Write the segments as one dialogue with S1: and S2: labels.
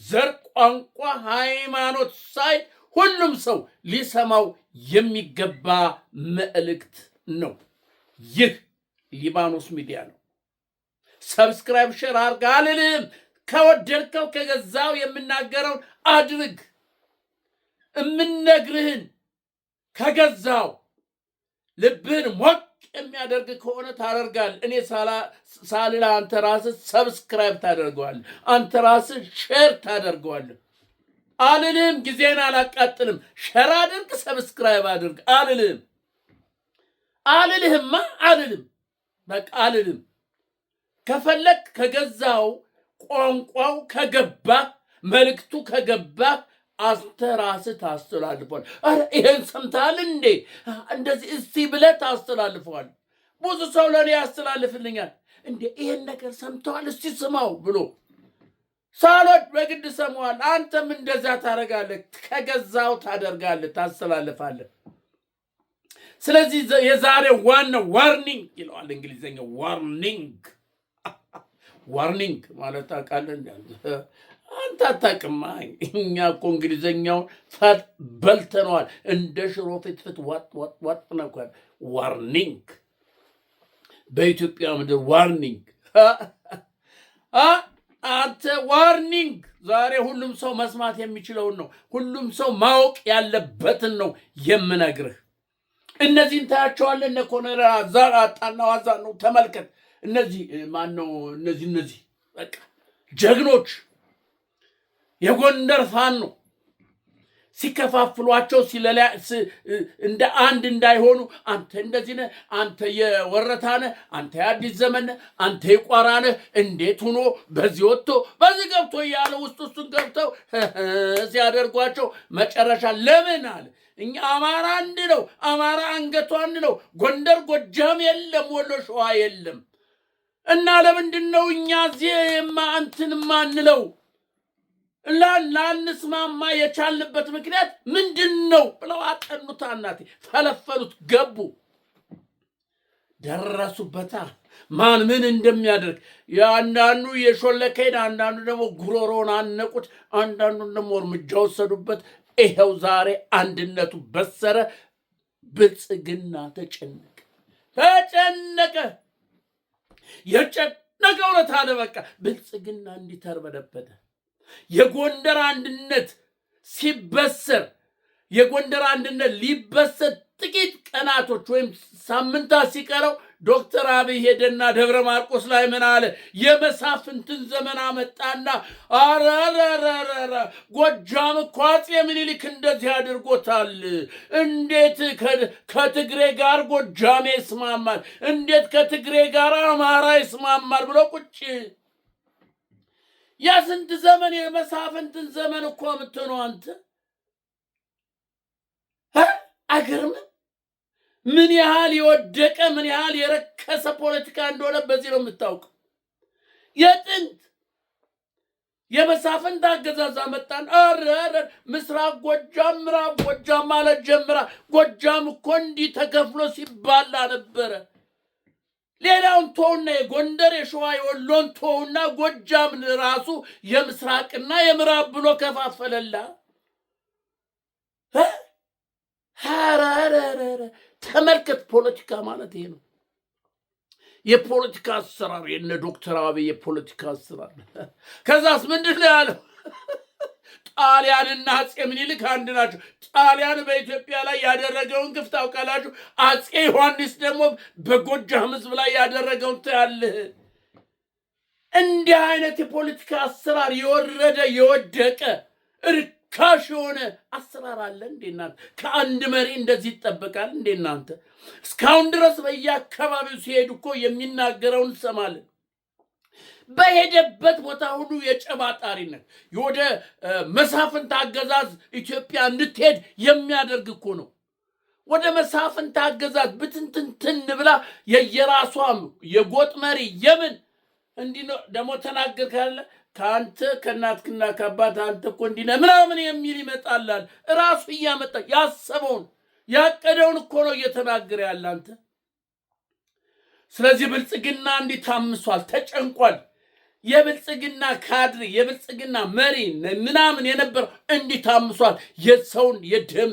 S1: ዘር፣ ቋንቋ፣ ሃይማኖት ሳይ ሁሉም ሰው ሊሰማው የሚገባ መልእክት ነው። ይህ ሊባኖስ ሚዲያ ነው። ሰብስክራይብ ሼር አድርግ አልልም። ከወደድከው ከገዛው የምናገረውን አድርግ። እምነግርህን ከገዛው ልብህን ሞቅ የሚያደርግ ከሆነ ታደርጋለህ። እኔ ሳልላ አንተ ራስህ ሰብስክራይብ ታደርገዋለህ። አንተ ራስህ ሼር ታደርገዋለህ አልልም። ጊዜን አላቃጥልም። ሼር አድርግ፣ ሰብስክራይብ አድርግ አልልም። አልልህማ አልልም። በቃ አልልም። ከፈለክ ከገዛው ቋንቋው ከገባ መልእክቱ ከገባ አንተ ራስህ ታስተላልፈዋል። አረ ይሄን ሰምተሃል እንዴ? እንደዚህ እስቲ ብለህ ታስተላልፈዋል። ብዙ ሰው ለኔ ያስተላልፍልኛል። እንዴ ይሄን ነገር ሰምተዋል እስቲ ስማው ብሎ ሳሎት በግድ ሰማዋል። አንተም እንደዛ ታደርጋለህ። ከገዛው ታደርጋለህ፣ ታስተላልፋለህ። ስለዚህ የዛሬ ዋናው ዋርኒንግ ይለዋል እንግሊዘኛው። ዋርኒንግ ማለት ታውቃለህ? አንተ አታውቅማ። እኛ እኮ እንግሊዘኛውን ፈት በልተነዋል። እንደ ሽሮ ፍትፍት ዋጥ ነው። ዋርኒንግ በኢትዮጵያ ምድር ዋርኒንግ። አንተ ዋርኒንግ ዛሬ ሁሉም ሰው መስማት የሚችለውን ነው። ሁሉም ሰው ማወቅ ያለበትን ነው የምነግርህ። እነዚህን ታያቸዋለህ። እነ ኮሎኔል አጣና ዋዛ ነው። ተመልከት። እነዚህ ማነው? እነዚህ በቃ ጀግኖች የጎንደር ፋኖ ሲከፋፍሏቸው እንደ አንድ እንዳይሆኑ አንተ እንደዚህ ነህ፣ አንተ የወረታ ነህ፣ አንተ የአዲስ ዘመን ነህ፣ አንተ የቋራ ነህ፣ እንዴት ሆኖ በዚህ ወጥቶ በዚህ ገብቶ እያለ ውስጡን ገብተው ሲያደርጓቸው መጨረሻ ለምን አለ እኛ አማራ አንድ ነው፣ አማራ አንገቱ አንድ ነው፣ ጎንደር ጎጃም የለም፣ ወሎ ሸዋ የለም እና ለምንድን ነው እኛ እዚህማ እንትን ማንለው? ላንስማማ የቻልንበት ምክንያት ምንድን ነው ብለው አጠኑት። እናቴ ፈለፈሉት፣ ገቡ፣ ደረሱበታ። ማን ምን እንደሚያደርግ አንዳንዱ የሾለከኝ፣ አንዳንዱ ደግሞ ጉሮሮን አነቁት፣ አንዳንዱ ደግሞ እርምጃ ወሰዱበት። ይኸው ዛሬ አንድነቱ በሰረ። ብልጽግና ተጨነቀ። የጨነቀው ዕለት አለ በቃ ብልጽግና እንዲተርበደበደ። የጎንደር አንድነት ሲበሰር፣ የጎንደር አንድነት ሊበሰር ጥቂት ቀናቶች ወይም ሳምንታት ሲቀረው ዶክተር አብይ ሄደና ደብረ ማርቆስ ላይ ምን አለ? የመሳፍንትን ዘመን አመጣና አረረረረ ጎጃም እኮ አፄ ምኒልክ እንደዚህ አድርጎታል። እንዴት ከትግሬ ጋር ጎጃሜ ይስማማል? እንዴት ከትግሬ ጋር አማራ ይስማማል? ብሎ ቁጭ የስንት ዘመን የመሳፍንትን ዘመን እኮ የምትሆነው አንተ አገርም ምን ያህል የወደቀ ምን ያህል የረከሰ ፖለቲካ እንደሆነ በዚህ ነው የምታውቀው። የጥንት የመሳፍንት አገዛዝ አመጣን። አረረ ምስራቅ ጎጃም ምዕራብ ጎጃም ማለት ጀምራ ጎጃም እኮ እንዲህ ተከፍሎ ሲባላ ነበረ። ሌላውን ተውና የጎንደር የሸዋ የወሎን ተውና ጎጃም ራሱ የምስራቅና የምዕራብ ብሎ ከፋፈለላ። ሀራራራ ተመልከት። ፖለቲካ ማለት ይሄ ነው። የፖለቲካ አሰራር የነ ዶክተር አብይ የፖለቲካ አሰራር። ከዛስ ምንድን ነው ያለው? ጣሊያንና አፄ ምኒልክ አንድ ናቸው። ጣሊያን በኢትዮጵያ ላይ ያደረገውን ግፍ ታውቃላችሁ። አፄ ዮሐንስ ደግሞ በጎጃም ሕዝብ ላይ ያደረገውን ታያለህ። እንዲህ አይነት የፖለቲካ አሰራር የወረደ የወደቀ ርካሽ የሆነ አሰራር አለ እንዴ እናንተ? ከአንድ መሪ እንደዚህ ይጠበቃል እንዴ እናንተ? እስካሁን ድረስ በየአካባቢው ሲሄድ እኮ የሚናገረውን እንሰማለን። በሄደበት ቦታ ሁሉ የጨባጣሪነት ወደ መሳፍንት አገዛዝ ኢትዮጵያ እንድትሄድ የሚያደርግ እኮ ነው። ወደ መሳፍንት አገዛዝ ብትንትንትን ብላ የየራሷም የጎጥ መሪ የምን እንዲህ ነው ደግሞ ተናገር ካለ ከአንተ ከእናትክና ከአባት አንተ እኮ እንዲህ ነህ ምናምን የሚል ይመጣላል። ራሱ እያመጣ ያሰበውን ያቀደውን እኮ ነው እየተናገረ ያለ አንተ። ስለዚህ ብልጽግና እንዲህ ታምሷል፣ ተጨንቋል። የብልጽግና ካድሬ የብልጽግና መሪ ምናምን የነበረው እንዲህ ታምሷል። የሰውን የደም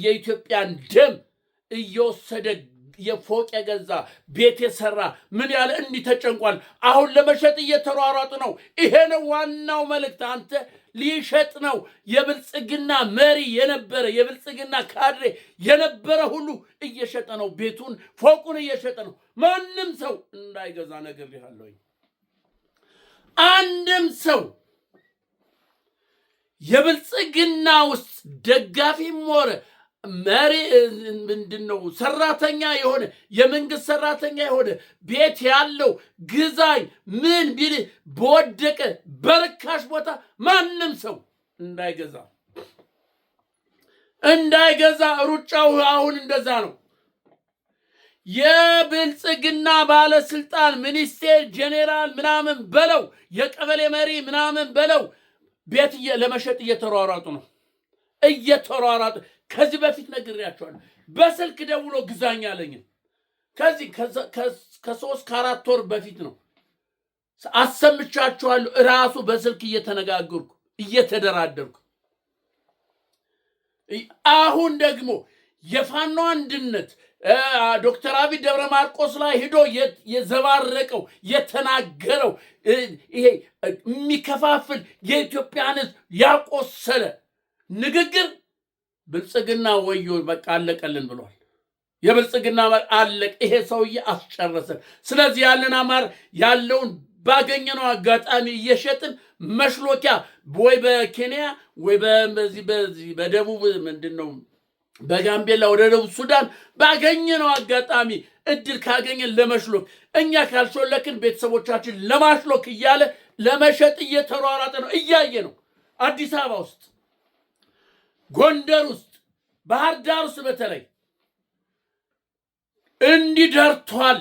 S1: የኢትዮጵያን ደም እየወሰደ የፎቅ የገዛ ቤት የሰራ ምን ያለ እንዲህ ተጨንቋል። አሁን ለመሸጥ እየተሯሯጡ ነው። ይሄ ነው ዋናው መልእክት። አንተ ሊሸጥ ነው። የብልጽግና መሪ የነበረ የብልጽግና ካድሬ የነበረ ሁሉ እየሸጠ ነው። ቤቱን ፎቁን እየሸጠ ነው። ማንም ሰው እንዳይገዛ ነግሬሃለሁ። አንድም ሰው የብልጽግና ውስጥ ደጋፊም ሆነ መሪ ምንድነው ሰራተኛ የሆነ የመንግስት ሰራተኛ የሆነ ቤት ያለው ግዛኝ ምን ቢል በወደቀ በርካሽ ቦታ ማንም ሰው እንዳይገዛ ሩጫው አሁን እንደዛ ነው። የብልጽግና ባለስልጣን ሚኒስቴር ጄኔራል ምናምን በለው የቀበሌ መሪ ምናምን በለው ቤት ለመሸጥ እየተሯሯጡ ነው። ከዚህ በፊት ነግሬያቸዋለሁ። በስልክ ደውሎ ግዛኝ አለኝ። ከዚህ ከ3 ከ4 ወር በፊት ነው አሰምቻቸዋለሁ። ራሱ በስልክ እየተነጋገርኩ እየተደራደርኩ አሁን ደግሞ የፋኖ አንድነት ዶክተር አብይ ደብረ ማርቆስ ላይ ሄዶ የዘባረቀው የተናገረው ይሄ የሚከፋፍል የኢትዮጵያን ሕዝብ ያቆሰለ ንግግር ብልጽግና ወዮ በቃ አለቀልን ብሏል። የብልጽግና አለቅ ይሄ ሰውዬ አስጨረሰን። ስለዚህ ያለን አማር ያለውን ባገኘነው አጋጣሚ እየሸጥን መሽሎኪያ ወይ በኬንያ ወይ በዚህ በደቡብ ምንድነው በጋምቤላ ወደ ደቡብ ሱዳን ባገኘነው አጋጣሚ እድል ካገኘን ለመሽሎክ እኛ ካልሾለክን ቤተሰቦቻችን ለማሽሎክ እያለ ለመሸጥ እየተሯሯጠ ነው። እያየ ነው። አዲስ አበባ ውስጥ፣ ጎንደር ውስጥ፣ ባህር ዳር ውስጥ በተለይ እንዲደርቷል።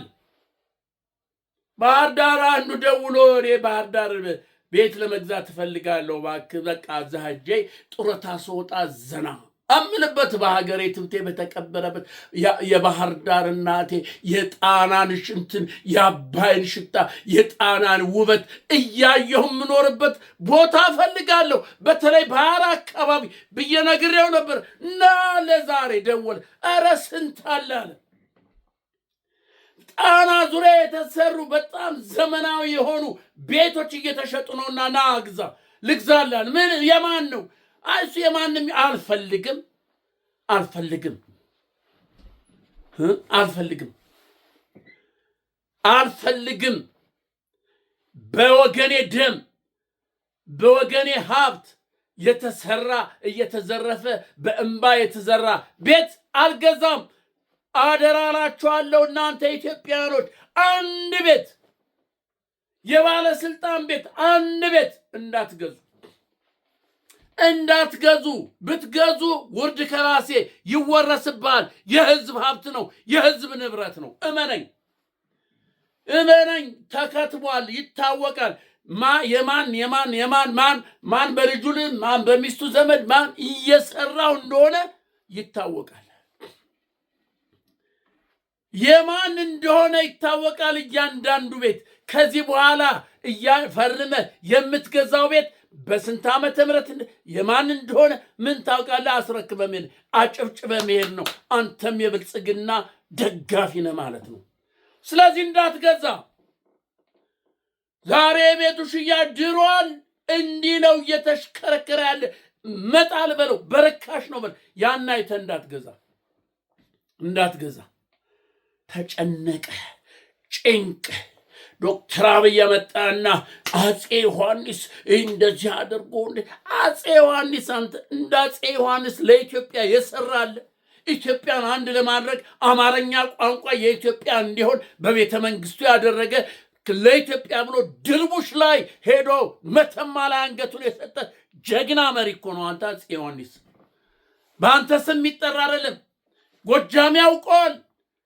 S1: ባህር ዳር አንዱ ደውሎ እኔ ባህር ዳር ቤት ለመግዛት እፈልጋለሁ እባክህ በቃ አዛጄ ጡረታ ስወጣ ዘና አምልበት በሀገሬ ትብቴ በተቀበረበት የባህር ዳር እናቴ የጣናን ሽንትን የአባይን ሽታ የጣናን ውበት እያየሁ የምኖርበት ቦታ እፈልጋለሁ በተለይ ባህር አካባቢ ብዬ ነግሬው ነበር። እና ለዛሬ ደወለ። ኧረ ስንት አለ አለ። ጣና ዙሪያ የተሰሩ በጣም ዘመናዊ የሆኑ ቤቶች እየተሸጡ ነውና ና ግዛ ልግዛላል። ምን የማን ነው? እሱ የማንም አልፈልግም። በወገኔ ደም በወገኔ ሀብት የተሰራ እየተዘረፈ በእንባ የተዘራ ቤት አልገዛም። አደራላችኋለሁ እናንተ ኢትዮጵያኖች፣ አንድ ቤት የባለስልጣን ቤት አንድ ቤት እንዳትገዙ። ብትገዙ ውርድ ከራሴ ይወረስባል። የህዝብ ሀብት ነው፣ የህዝብ ንብረት ነው። እመነኝ ተከትቧል፣ ይታወቃል። ማን በልጁ ማን በሚስቱ ዘመድ ማን እየሰራው እንደሆነ ይታወቃል። የማን እንደሆነ ይታወቃል እያንዳንዱ ቤት። ከዚህ በኋላ ፈርመ የምትገዛው ቤት በስንት ዓመተ ምህረት የማን እንደሆነ ምን ታውቃለህ? አስረክበ መሄድ አጨብጭበ መሄድ ነው። አንተም የብልጽግና ደጋፊ ነህ ማለት ነው። ስለዚህ እንዳትገዛ። ዛሬ ቤቱ ሽያጭ ድሯል። እንዲህ ነው እየተሽከረከረ ያለ። መጣል በለው በረካሽ ነው በለው። ያን አይተህ እንዳትገዛ። ተጨነቀ ጭንቅ ዶክተር አብይ መጣና አጼ ዮሐንስ እንደዚህ አድርጎ አጼ ዮሐንስ አንተ እንደ አጼ ዮሐንስ ለኢትዮጵያ የሰራለ ኢትዮጵያን አንድ ለማድረግ አማርኛ ቋንቋ የኢትዮጵያ እንዲሆን በቤተ መንግስቱ ያደረገ ለኢትዮጵያ ብሎ ድርቡሽ ላይ ሄዶ መተማ ላይ አንገቱን የሰጠ ጀግና መሪ እኮ ነው አንተ አጼ ዮሐንስ። በአንተ ስም ይጠራ አይደለም። ጎጃም ያውቀዋል፣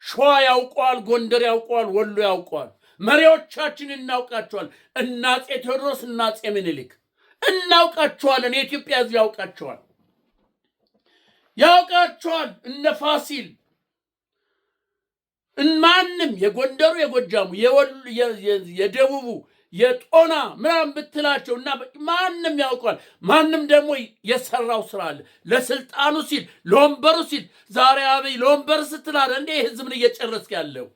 S1: ሸዋ ያውቀዋል፣ ጎንደር ያውቀዋል፣ ወሎ ያውቀዋል። መሪዎቻችን እናውቃቸዋል። እና አፄ ቴዎድሮስ እና አፄ ምኒልክ እናውቃቸዋለን። የኢትዮጵያ ሕዝብ ያውቃቸዋል። እነ ፋሲል ማንም የጎንደሩ፣ የጎጃሙ፣ የደቡቡ፣ የጦና ምናምን ብትላቸው እና ማንም ያውቀዋል። ማንም ደግሞ የሰራው ስራ አለ ለስልጣኑ ሲል ለወንበሩ ሲል። ዛሬ አብይ ለወንበር ስትላለ እንዴ ህዝብን እየጨረስክ ያለው?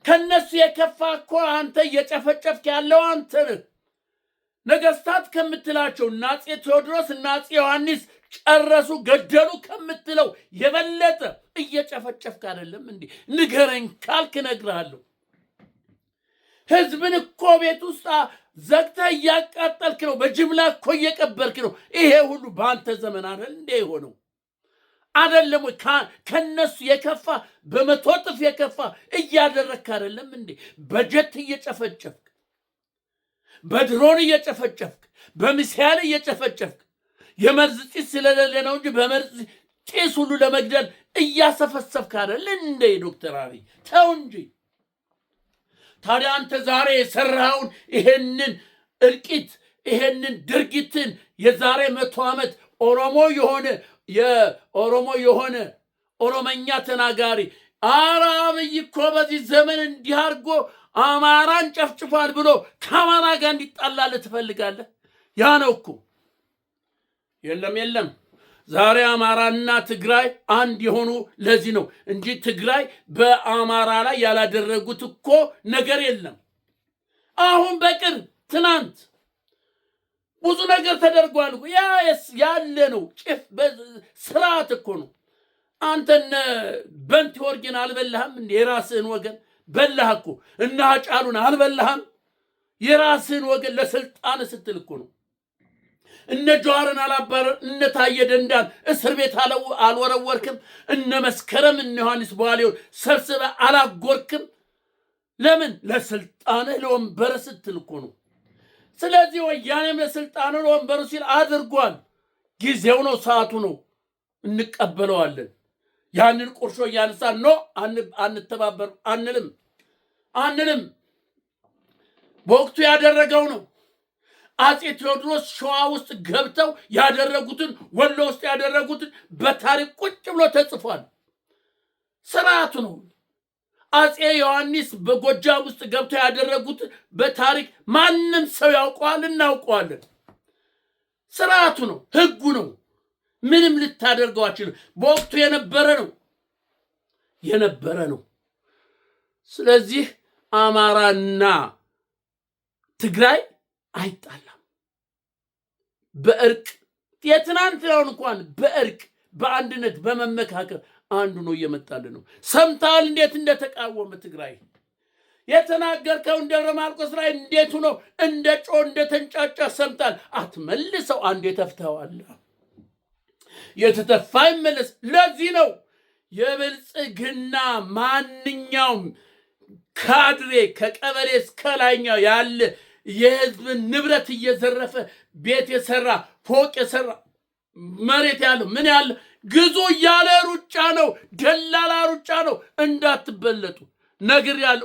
S1: ከነሱ የከፋ እኮ አንተ እየጨፈጨፍክ ያለው አንተ ነህ። ነገስታት ከምትላቸው እና አፄ ቴዎድሮስ እና አፄ ዮሐንስ ጨረሱ ገደሉ ከምትለው የበለጠ እየጨፈጨፍክ አይደለም እንዴ? ንገረኝ ካልክ እነግርሃለሁ። ህዝብን እኮ ቤት ውስጥ ዘግተህ እያቃጠልክ ነው። በጅምላ እኮ እየቀበርክ ነው። ይሄ ሁሉ በአንተ ዘመን አይደል እንዴ የሆነው? አይደለም ወይ? ከነሱ የከፋ በመቶ እጥፍ የከፋ እያደረግክ አይደለም እንዴ? በጀት እየጨፈጨፍክ፣ በድሮን እየጨፈጨፍክ፣ በሚሳይል እየጨፈጨፍክ፣ የመርዝ ጢስ ስለሌለ ነው እንጂ በመርዝ ጢስ ሁሉ ለመግደል እያሰፈሰፍክ አይደል እንዴ? ዶክተር አብይ ተው እንጂ። ታዲያ አንተ ዛሬ የሰራኸውን ይሄንን እልቂት ይሄንን ድርጊትን የዛሬ 100 ዓመት ኦሮሞ የሆነ ኦሮመኛ ተናጋሪ አብይ እኮ በዚህ ዘመን እንዲህ አድርጎ አማራን ጨፍጭፏል ብሎ ከአማራ ጋር እንዲጣላልህ ትፈልጋለህ? ያ ነው እኮ። የለም ዛሬ አማራና ትግራይ አንድ የሆኑ ለዚህ ነው እንጂ ትግራይ በአማራ ላይ ያላደረጉት እኮ ነገር የለም። አሁን በቅርብ ትናንት ብዙ ነገር ተደርጓል። ያለ ነው ስርዓት እኮ ነው። አንተነ በንቲ ወርጌን አልበላህም እንዴ? የራስህን ወገን በላህ እኮ። እና ጫሉን አልበላህም? የራስህን ወገን ለስልጣን ስትል እኮ ነው። እነ ጀዋርን አላባረ እነ ታየ ደንዳን እስር ቤት አልወረወርክም? እነ መስከረም እነ ዮሐንስ በኋላውን ሰብስበ አላጎርክም? ለምን? ለስልጣንህ ለወንበር ስትል እኮ ነው። ስለዚህ ወያኔም ለስልጣኑ ለወንበሩ ሲል አድርጓል። ጊዜው ነው፣ ሰዓቱ ነው፣ እንቀበለዋለን። ያንን ቁርሾ እያነሳን ነው አንተባበር አንልም። በወቅቱ ያደረገው ነው። አፄ ቴዎድሮስ ሸዋ ውስጥ ገብተው ያደረጉትን ወሎ ውስጥ ያደረጉትን በታሪክ ቁጭ ብሎ ተጽፏል። ስርዓቱ ነው። አፄ ዮሐንስ በጎጃም ውስጥ ገብተው ያደረጉት በታሪክ ማንም ሰው ያውቀዋል፣ እናውቀዋለን። ስርዓቱ ነው፣ ህጉ ነው። ምንም ልታደርገው አትችልም። በወቅቱ የነበረ ነው። ስለዚህ አማራና ትግራይ አይጣላም። በእርቅ የትናንትናውን እንኳን በእርቅ በአንድነት በመመካከር አንዱ ነው እየመጣልን ነው። ሰምታል እንዴት እንደተቃወመ ትግራይ የተናገርከው ደብረ ማርቆስ ላይ እንዴት ነው እንደ ጮ እንደተንጫጫ ሰምታል። አትመልሰው፣ አንዴ ተፍተዋል። የተተፋ ይመለስ። ለዚህ ነው የብልጽግና ማንኛውም ካድሬ ከቀበሌ እስከ ላይኛው ያለ የህዝብን ንብረት እየዘረፈ ቤት የሰራ ፎቅ የሰራ መሬት ያለው ምን ያለ ግዙ እያለ ሩጫ ነው፣ ደላላ ሩጫ ነው። እንዳትበለጡ ነግር ያለ